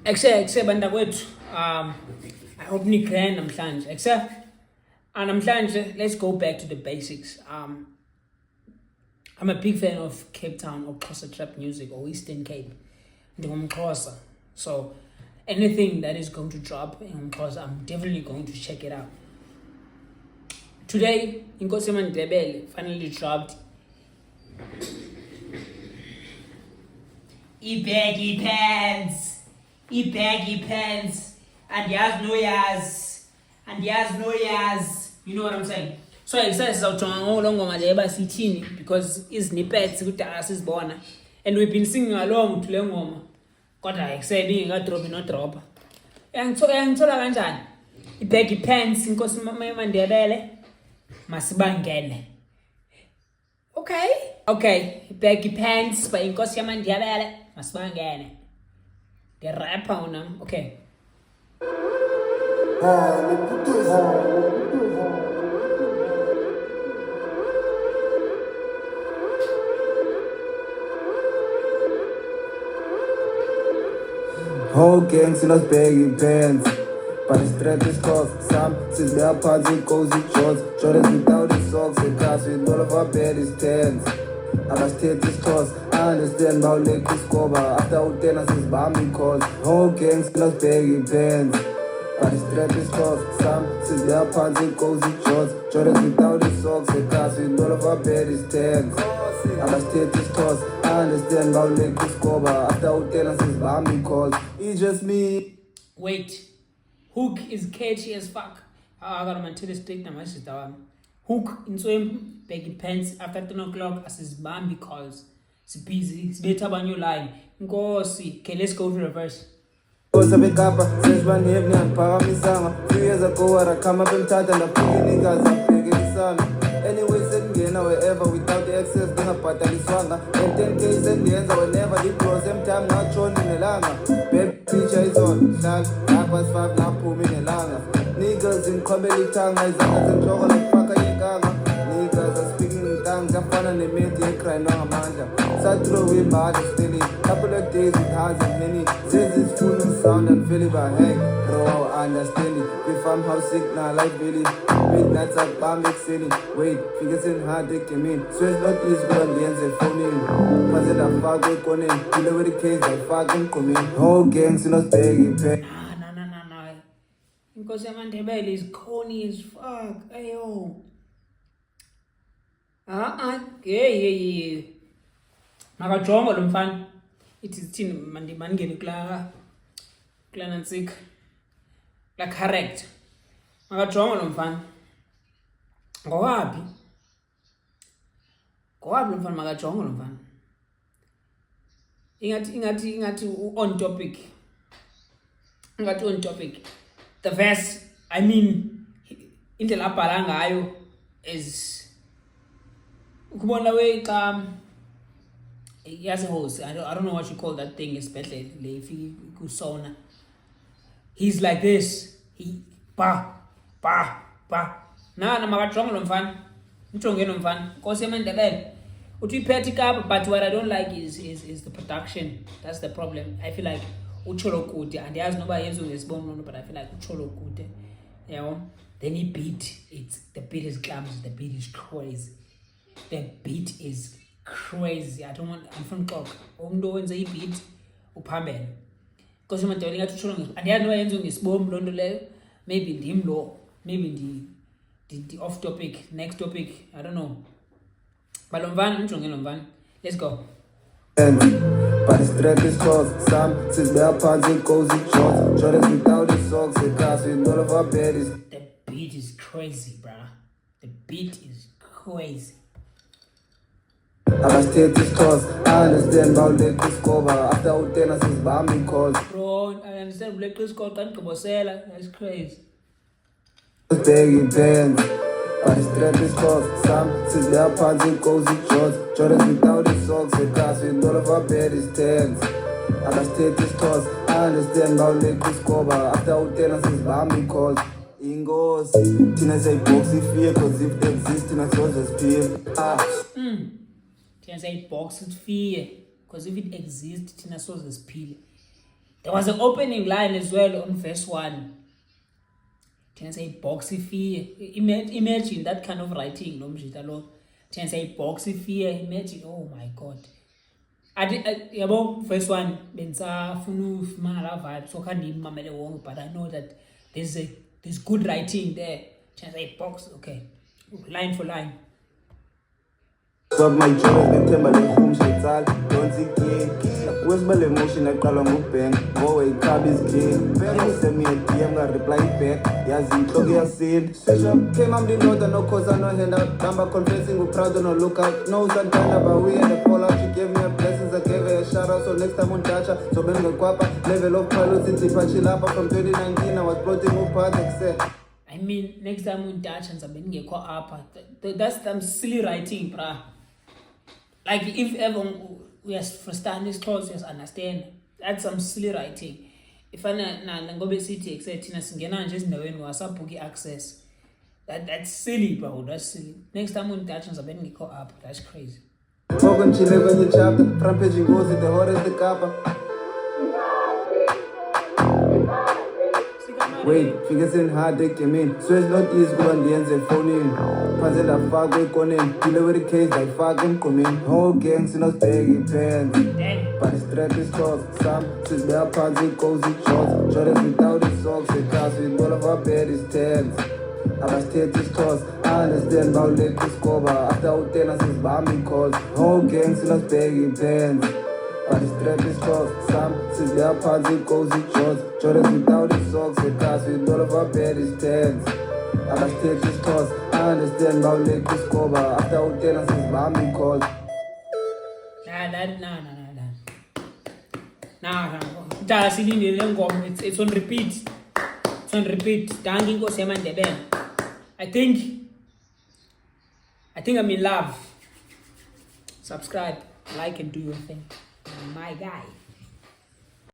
Exe banda kwethu. I hope ni grand namhlanje. Exe namhlanje let's go back to the basics. I'm a big fan of Cape Town or Xhosa trap music or Eastern Cape. NdingumXhosa. So anything that is going to drop in Xhosa, I'm definitely going to check it out. Today, Inkosi Mandebele finally dropped baggy pants, baggy pants, and yas no yas, and yas no yas. You know what I'm saying? So exercise out on because is snippets with us is born, and we've been singing along to Lengoma. God, I said, you drop, not drop. And so I baggy pants, Inkosi Mandebele, Masibangene. Okay, baggy pants, but Inkosi Mandebele. Masibangene. The rapper on them. Okay. Whole gangs in us baggy pants, but the strap is cost. Some since their party cozy shorts, Jordans without the socks, and cars with all of our baddest tents. I must take this course. I understand about like this cover. After all tenants is bombing calls. Whole gangs in us baggy pants, but the strap is cost. Some since their party cozy shorts, Jordans without the socks, and cars with all of our baddest tents. I must take this course. I understand about like this cover. After all tenants is bombing calls. It's just me. Wait. Hook is catchy as fuck. I got my tail stick now, my sister. Hook in swim, baggy pants after 10 o'clock as his Bambi calls. It's busy, it's better than your line. Go see. Okay, let's go to reverse. Since one evening and Paramisama. 2 years ago, I come up and chat and the niggas are big in the sun. Anyway, send me wherever without the access, then I part of the swanga. And 10K and the ends, I will never did pro same time, not shown in the langa. Baby, teacher is on. Shall, I was 5 now, pull me in the langa. Niggas in comedy tongue, I and trouble like fucker, niggas are speaking in tongues, I'm fun and they made the cry, no amanda. Sat through with my heart steady. Couple of days with hands and many. Says it's full and sound and feel it, but hey, bro, I understand it. If I'm how sick now, like Billy. Midnights at Bambi City. Wait, figures in hard they came in. Swears not easy, but the ends are phone in. Cause it a far good on in. You know where the case, I fucking come in. Whole gangs in us begging, pay. No. Because Mandebele is corny as fuck. Ayo. Yeah. Makajongo lo mfana. Ithi thini mandingene kula nansika. La correct. Makajongo lo mfana. Ngowaphi lo mfana makajongo lo mfana. Ingathi on topic. Ingathi on topic. The verse, I mean, indlela abhala ngayo is ukubona we yasihose. I don't know what you call that thing, especially if you kusona. He's like this. He pa. Na makajongo lo mfana. Mjongeni lo mfana. Nkosi eMandebele. Uthi iphethe ikapa, but what I don't like is the production. That's the problem. I feel like ucholo kude and yazi noba yenziwe ngesibongo, but I feel like ucholo kude. You know? Then he beat. The beat is clumsy. The beat is crazy. I'm from Xhosa. Umuntu owenza beat uphambene. Because uMandebele ngathi ucholo ngesibongo. And yazi noba yenziwe ngesibongo lonto leyo. Maybe ndim lo. Maybe the off topic, next topic, I don't know. But let's go. But the strap is cost. Some since their party cozy shorts, Jordans without the socks, and cars with all of our baddies. The beat is crazy, bruh. The beat is crazy. I must take this course. I understand about let this cover. After all tenants is bombing calls. Bro, I understand black this call can't that's crazy. Baggy pants, but the strap is cost. Some since their party cozy shorts, Jordans without the socks, and cars with all of our baddest tents. I must take this course. I understand about let this cover. After all tenants is bombing calls. Ingos, Tina say boxy fear, cause if they exist, Tina soldiers fear. Tina say box with fear, because if it exists, Tina sources peel. There was an opening line as well on verse 1. Can say boxy fear. Imagine that kind of writing, no mjita. Can say boxy fear. Imagine, oh my God. Yabo verse 1. Benza funu mala vibe. So can name mamele wong, but I know that there's good writing there. Can say box. Okay, line for line. Swap my joys, ngethemba lenkhum shitsala don't again wesibale emotion aqala ngubheng ngowe ikhaba izking send me a DM nga reply back yazi inhloko yasinda session came amlindoda no khosa no handout number confessing we proud no lookout no santana but we had a fallout she gave me a blessings I gave her a shout out so next time on Dacha so bengekwapa level of pilots in Tipachilapa from 2019 I was plotting upart except I mean next time on Dacha nzabe ngekho apha. That's some silly writing, bruh. Like if ever we understand this clause, we understand. That's some silly writing. If I ngobe city except thina singena nje ezindaweni wasabhuki access. That's silly, bro. That's silly. Next time on Dutch nzabe ngikho up. That's crazy. Welcome to the chapter. Front page goes the hottest the kappa. Wait, figures in hard they came in. Switch not easy go and the ends and phone in. Puzzle a fag we con in. Delivery case like fucking come in. Whole gangs in us baggy pants. But the strap is tough. Some since their puzzle cozy shorts. Shorts without the socks. The cars with all of our bed is tents. Our state is toss. I understand about let this cover. After our tenants is bombing calls. Whole gangs in us baggy pants. But the strap is tough. Some since their puzzle cozy shorts. Shorts without the socks. The cars with all of our bed is tents. Our state is toss. I understand about let this cover. After our tenants is bombing calls. Nah. It's on repeat. It's on repeat. Thanking Inkosi yamaNdebele. I think I'm in love. Subscribe, like, and do your thing. My guy.